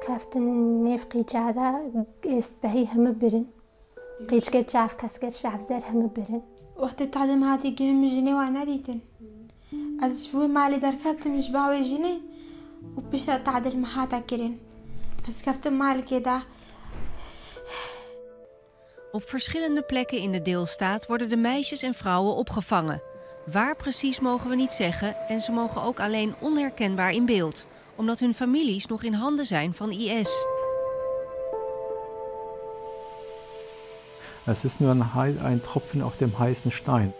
كافتن نيف قيجادا است بهي هم برن قيج كت شاف كسكت شاف زر هم برن وقت التعليم هاتي جيم جني وانا ديتن از شوي مالي دركات مش باوي جني وبش تعدل محاتا كرين از كافتن مال كده. Op verschillende plekken in de deelstaat worden de meisjes en vrouwen opgevangen. Waar precies mogen we niet zeggen en ze mogen ook alleen onherkenbaar in beeld, omdat hun families nog in handen zijn van IS. Es ist nur ein Tropfen auf dem heißen Stein.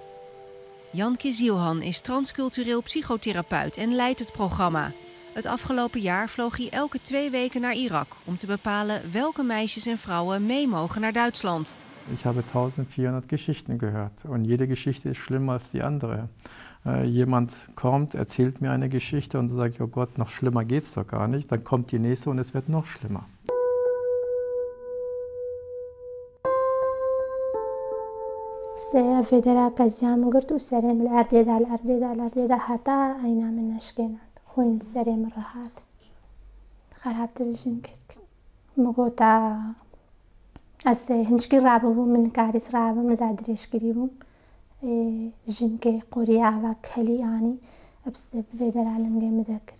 Jan Kizilhan is transcultureel psychotherapeut en leidt het programma. Het afgelopen jaar vloog hij elke 2 weken naar Irak om te bepalen welke meisjes en vrouwen mee mogen naar Duitsland. Ich habe 1400 Geschichten gehört und jede Geschichte ist schlimmer als die andere. Jemand kommt, erzählt mir eine Geschichte und sagt, oh Gott, noch schlimmer geht's doch gar nicht. Dann kommt die nächste und es wird noch schlimmer. فدرا كزيام قرت وسرم الأرديدا حتى أينا من نشكينا خوين سرم الرهات خراب ترجين كت مقوتا از هنشكي رابو من كاريس رابو مزادريش قريبو جنكي قوريا وكهلي يعني أبس فدرا لنجي مذكر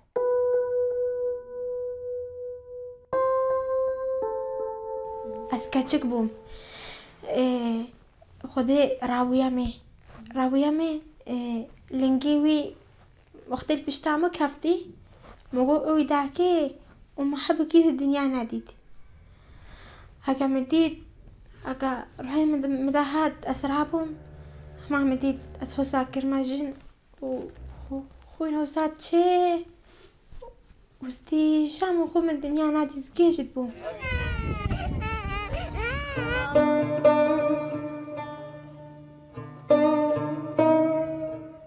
أسكتشك بوم خدي راويامي لنجيوي وقت البشتامة كفتي مقو اوي داكي ومحبة كده الدنيا ناديد هكا مديد هكا روحي مداهات أسرابهم ما مديد أسحوسا كرماجين وخوين هوسات شي وستي شام وخو من الدنيا نادي زكيجد بوم.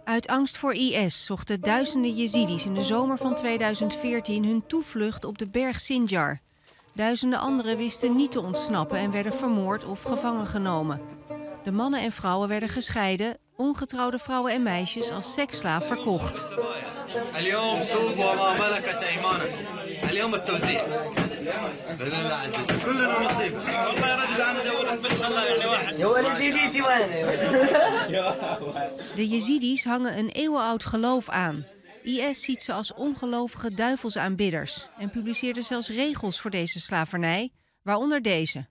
Uit angst voor IS zochten duizenden jezidis in de zomer van 2014 hun toevlucht op de berg Sinjar. Duizenden anderen wisten niet te ontsnappen en werden vermoord of gevangen genomen. De mannen en vrouwen werden gescheiden, ongetrouwde vrouwen en meisjes als seksslaaf verkocht. De jezidis hangen een eeuwenoud geloof aan. IS ziet ze als ongelovige duivelsaanbidders en publiceerde zelfs regels voor deze slavernij, waaronder deze.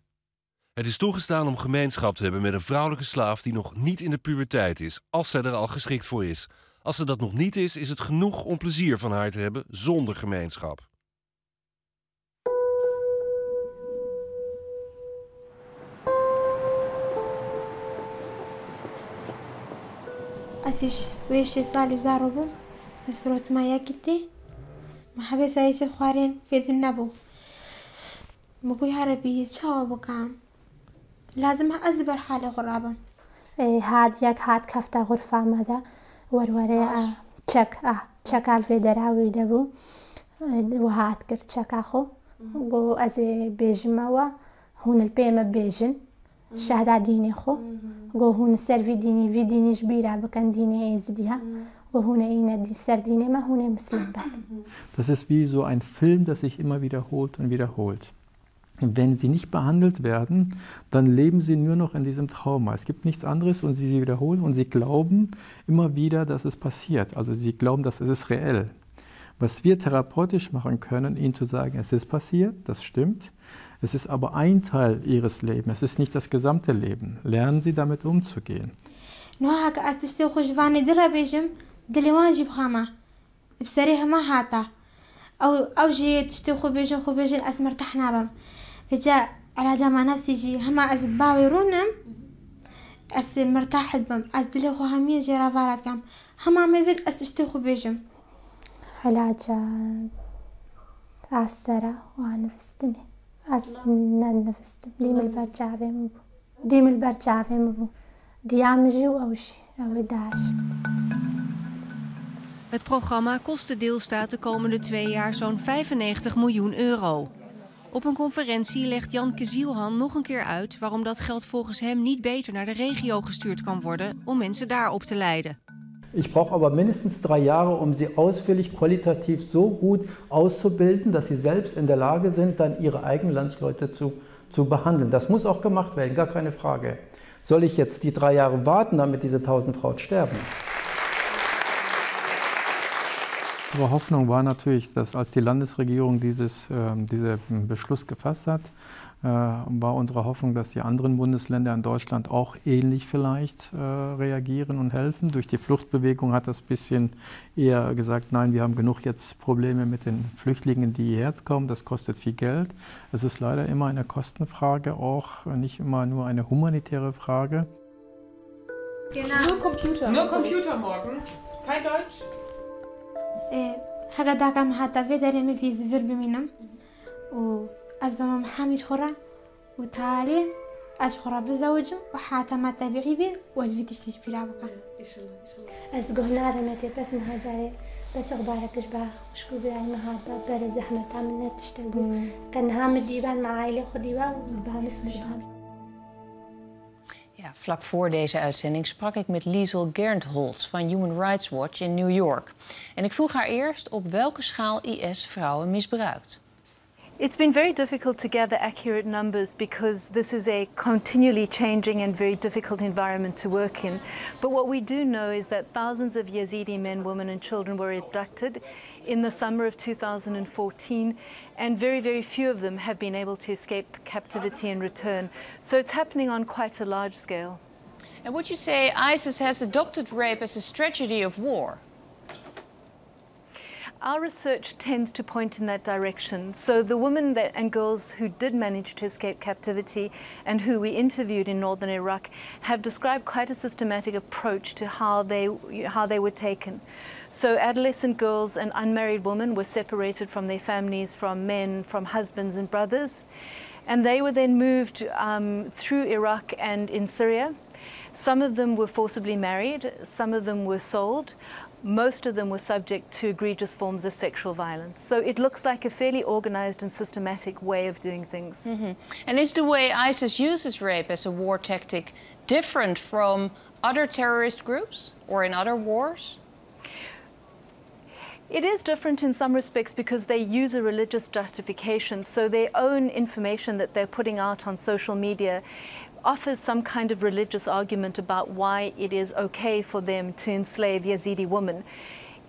Het is toegestaan om gemeenschap te hebben met een vrouwelijke slaaf die nog niet in de puberteit is, als zij er al geschikt voor is. Als ze dat nog niet is, is het genoeg om plezier van haar te hebben zonder gemeenschap. أسيش ويش صالي زاروبو أسفروت ما يكتي ما حبيس أيش الخوارين في ذي النبو بقول عربي شو بكام لازم أزبر حالي غرابة هاد كفتا غرفة ماذا وروري تشك الفيدراوي دبو وهاد كرت تشك أخو بو أزي بيجموا هون البيمة بيجن شهادة ديني خو قو هون سر في ديني جبيرة بكن ديني يزديها وهون إينا دي سر ديني ما هون مسلم به. Das ist wie so ein Film, das sich immer wiederholt und wiederholt. Wenn sie nicht behandelt werden, dann leben sie nur noch in diesem Trauma. Es gibt nichts anderes und sie wiederholen und sie glauben immer wieder, dass es passiert. Also sie glauben, dass es ist reell. Was wir therapeutisch machen können, ihnen zu sagen, es ist passiert, das stimmt. Es ist aber ein Teil ihres Lebens, es ist nicht das gesamte Leben. Lernen Sie damit umzugehen. نوعك أستشتي خشفاني درا بيجم دلوان جيب خامة بسريها ما هاتا أو جي تشتي خو بيجن أسمر تحنابم فجاء على جامع نفسي جي هما أزد باوي رونم أس مرتاح بم أس دلي خو همية جي رافارات كام هما ميفيد أستشتي خو بيجم علاجة عسرة وعنفستني نفست ديم البرجعفي مبو ديامجي أوشي أو داش. Het programma kost de deelstaat de komende 2 jaar zo'n 95 miljoen euro. Op een conferentie legt Jan Kizilhan nog een keer uit waarom dat geld volgens hem niet beter naar de regio gestuurd kan worden om mensen daar op te leiden. Ich brauche aber mindestens 3 Jahre, um sie ausführlich qualitativ so gut auszubilden, dass sie selbst in der Lage sind, dann ihre eigenen Landsleute zu behandeln. Das muss auch gemacht werden, gar keine Frage. Soll ich jetzt die 3 Jahre warten, damit diese 1000 Frauen sterben? Unsere Hoffnung war natürlich, dass als die Landesregierung diesen Beschluss gefasst hat, war unsere Hoffnung, dass die anderen Bundesländer in Deutschland auch ähnlich vielleicht reagieren und helfen. Durch die Fluchtbewegung hat das ein bisschen eher gesagt, nein, wir haben genug jetzt Probleme mit den Flüchtlingen, die hierher kommen, das kostet viel Geld. Es ist leider immer eine Kostenfrage, auch nicht immer nur eine humanitäre Frage. Genau. Nur Computer. Nur Computer morgen. Kein Deutsch. هذا كم حتى في دري في زفر بمينم وأسباب محامش خورا وتالي أشخورا بزوجم وحتى ما تبعي بي وأزبي تشتيش بلا بقى. إن شاء الله. أسقهنا رمتي بس نهاجري بس أخبارك إشباه شكو براي مهابة برا زحمة عملنا تشتغل كان هام الديوان مع عائلة خديوة وبامس مربام. Ja, vlak voor deze uitzending sprak ik met Liesl Gerntholtz van Human Rights Watch in New York. En ik vroeg haar eerst op welke schaal IS vrouwen misbruikt. It's been very difficult to gather accurate numbers because this is a continually changing and very difficult environment to work in. But what we do know is that thousands of Yazidi men, women and children were abducted in the summer of 2014, and very, very few of them have been able to escape captivity and return. So it's happening on quite a large scale. And would you say ISIS has adopted rape as a strategy of war? Our research tends to point in that direction. So the women and girls who did manage to escape captivity and who we interviewed in northern Iraq have described quite a systematic approach to how they were taken. So adolescent girls and unmarried women were separated from their families, from men, from husbands and brothers. And they were then moved through Iraq and in Syria. Some of them were forcibly married, some of them were sold. Most of them were subject to egregious forms of sexual violence. So it looks like a fairly organized and systematic way of doing things. Mm-hmm. And is the way ISIS uses rape as a war tactic different from other terrorist groups or in other wars? It is different in some respects because they use a religious justification. So their own information that they're putting out on social media offers some kind of religious argument about why it is okay for them to enslave Yazidi women.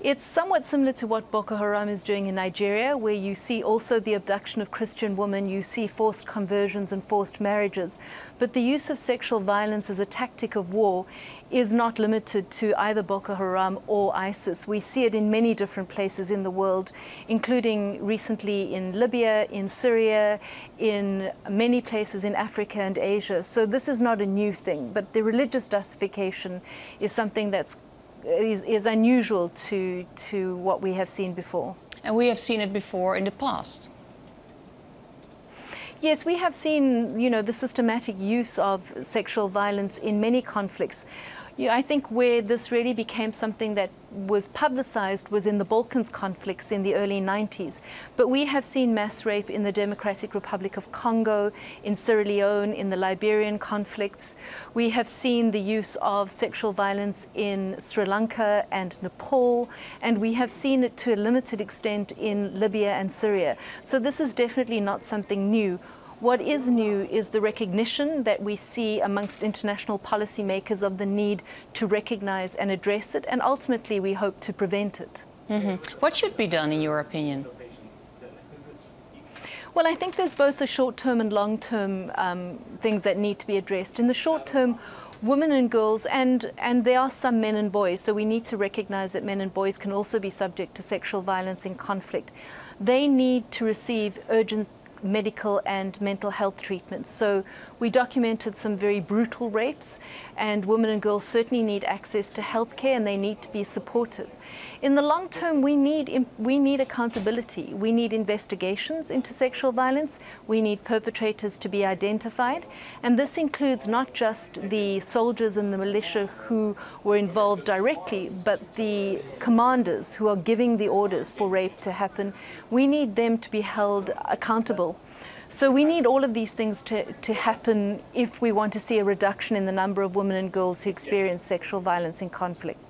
It's somewhat similar to what Boko Haram is doing in Nigeria, where you see also the abduction of Christian women, you see forced conversions and forced marriages. But the use of sexual violence as a tactic of war is not limited to either Boko Haram or ISIS. We see it in many different places in the world, including recently in Libya, in Syria, in many places in Africa and Asia. So this is not a new thing, but the religious justification is something that is unusual to what we have seen before. And we have seen it before in the past. Yes, we have seen, the systematic use of sexual violence in many conflicts. I think where this really became something that was publicized was in the Balkans conflicts in the early 90s. But we have seen mass rape in the Democratic Republic of Congo, in Sierra Leone, in the Liberian conflicts. We have seen the use of sexual violence in Sri Lanka and Nepal, and we have seen it to a limited extent in Libya and Syria. So this is definitely not something new. What is new is the recognition that we see amongst international policymakers of the need to recognize and address it, and ultimately we hope to prevent it. Mm-hmm. What should be done in your opinion? Well, I think there's both the short-term and long-term things that need to be addressed. In the short term, women and girls, and there are some men and boys, so we need to recognize that men and boys can also be subject to sexual violence in conflict. They need to receive urgent medical and mental health treatments. So we documented some very brutal rapes, and women and girls certainly need access to healthcare, and they need to be supported. In the long term, we need accountability. We need investigations into sexual violence. We need perpetrators to be identified, and this includes not just the soldiers and the militia who were involved directly, but the commanders who are giving the orders for rape to happen. We need them to be held accountable. So we need all of these things to happen if we want to see a reduction in the number of women and girls who experience sexual violence in conflict.